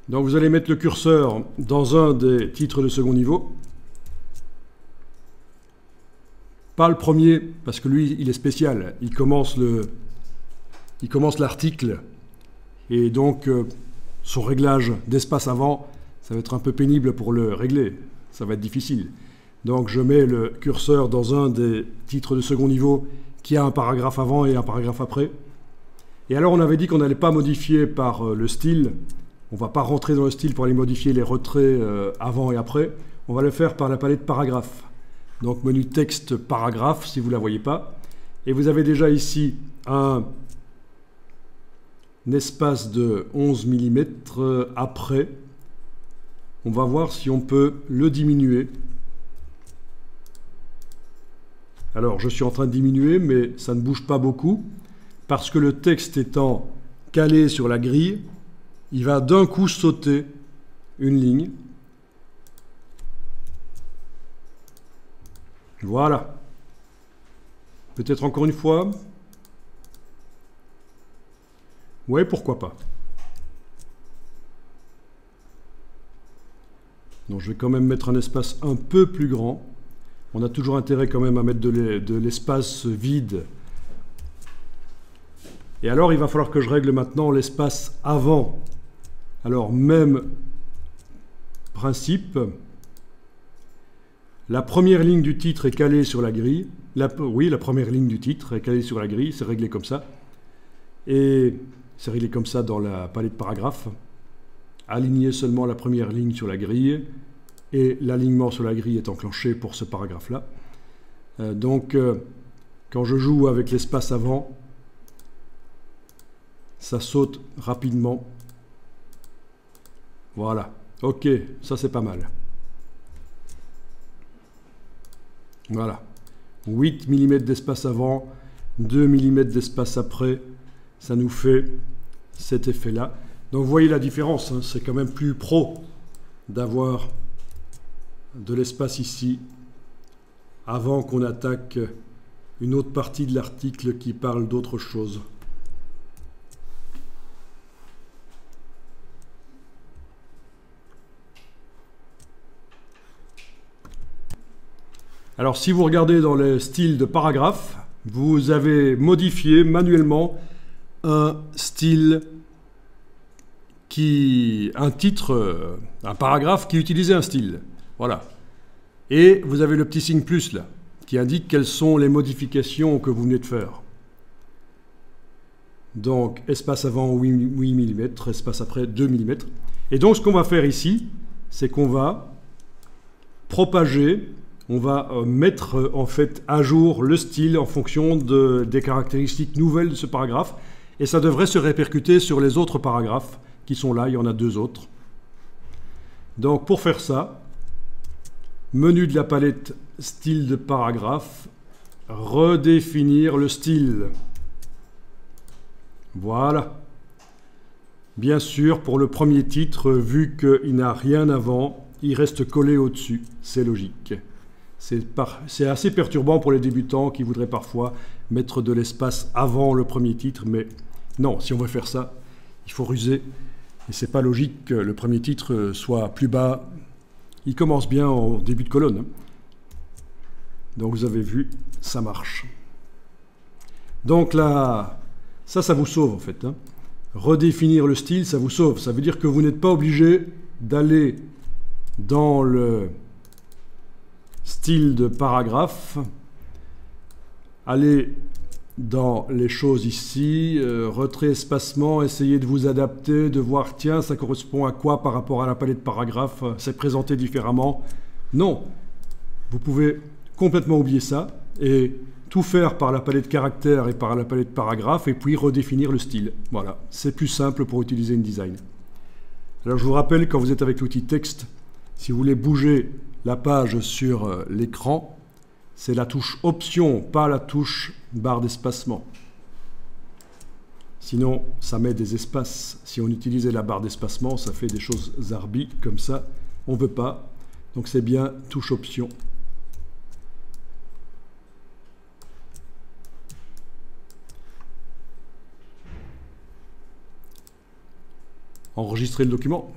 Donc vous allez mettre le curseur dans un des titres de second niveau. Pas le premier, parce que lui, il est spécial. Il commence l'article. Et donc, son réglage d'espace avant, ça va être un peu pénible pour le régler. Ça va être difficile. Donc, je mets le curseur dans un des titres de second niveau qui a un paragraphe avant et un paragraphe après. Et alors, on avait dit qu'on n'allait pas modifier par le style. On ne va pas rentrer dans le style pour aller modifier les retraits avant et après. On va le faire par la palette paragraphe. Donc, menu texte paragraphe, si vous ne la voyez pas. Et vous avez déjà ici un espace de 11 mm après. On va voir si on peut le diminuer. Alors, je suis en train de diminuer, mais ça ne bouge pas beaucoup, parce que le texte étant calé sur la grille, il va d'un coup sauter une ligne. Voilà. Peut-être encore une fois. Ouais, pourquoi pas. Donc je vais quand même mettre un espace un peu plus grand. On a toujours intérêt quand même à mettre de l'espace vide. Et alors, il va falloir que je règle maintenant l'espace avant. Alors, même principe. La première ligne du titre est calée sur la grille. Oui, la première ligne du titre est calée sur la grille. C'est réglé comme ça. Et c'est réglé comme ça dans la palette paragraphe. Aligner seulement la première ligne sur la grille. Et l'alignement sur la grille est enclenché pour ce paragraphe-là. Donc, quand je joue avec l'espace avant, ça saute rapidement. Voilà. Ok, ça c'est pas mal. Voilà. 8 mm d'espace avant, 2 mm d'espace après. Ça nous fait cet effet-là. Donc vous voyez la différence, hein, c'est quand même plus pro d'avoir de l'espace ici avant qu'on attaque une autre partie de l'article qui parle d'autre chose. Alors si vous regardez dans le style de paragraphe, vous avez modifié manuellement un style un titre, un paragraphe qui utilisait un style. Voilà. Et vous avez le petit signe plus là, qui indique quelles sont les modifications que vous venez de faire. Donc, espace avant 8 mm, espace après 2 mm. Et donc, ce qu'on va faire ici, c'est qu'on va propager, on va mettre en fait à jour le style en fonction des caractéristiques nouvelles de ce paragraphe. Et ça devrait se répercuter sur les autres paragraphes qui sont là, il y en a 2 autres. Donc pour faire ça, menu de la palette style de paragraphe, redéfinir le style. Voilà. Bien sûr, pour le premier titre, vu qu'il n'a rien avant, il reste collé au-dessus. C'est logique. C'est assez perturbant pour les débutants qui voudraient parfois mettre de l'espace avant le premier titre, mais non, si on veut faire ça, il faut ruser. Et c'est pas logique que le premier titre soit plus bas. Il commence bien en début de colonne. Donc vous avez vu, ça marche. Donc là, ça vous sauve en fait. Redéfinir le style, ça vous sauve. Ça veut dire que vous n'êtes pas obligé d'aller dans le style de paragraphe, aller dans les choses ici, retrait, espacement, essayez de vous adapter, de voir, tiens, ça correspond à quoi par rapport à la palette paragraphe, c'est présenté différemment. Non, vous pouvez complètement oublier ça et tout faire par la palette caractère et par la palette paragraphe et puis redéfinir le style. Voilà, c'est plus simple pour utiliser InDesign. Alors je vous rappelle, quand vous êtes avec l'outil texte, si vous voulez bouger la page sur l'écran, c'est la touche Option, pas la touche barre d'espacement. Sinon, ça met des espaces. Si on utilisait la barre d'espacement, ça fait des choses zarbi, comme ça. On ne veut pas. Donc c'est bien touche Option. Enregistrer le document.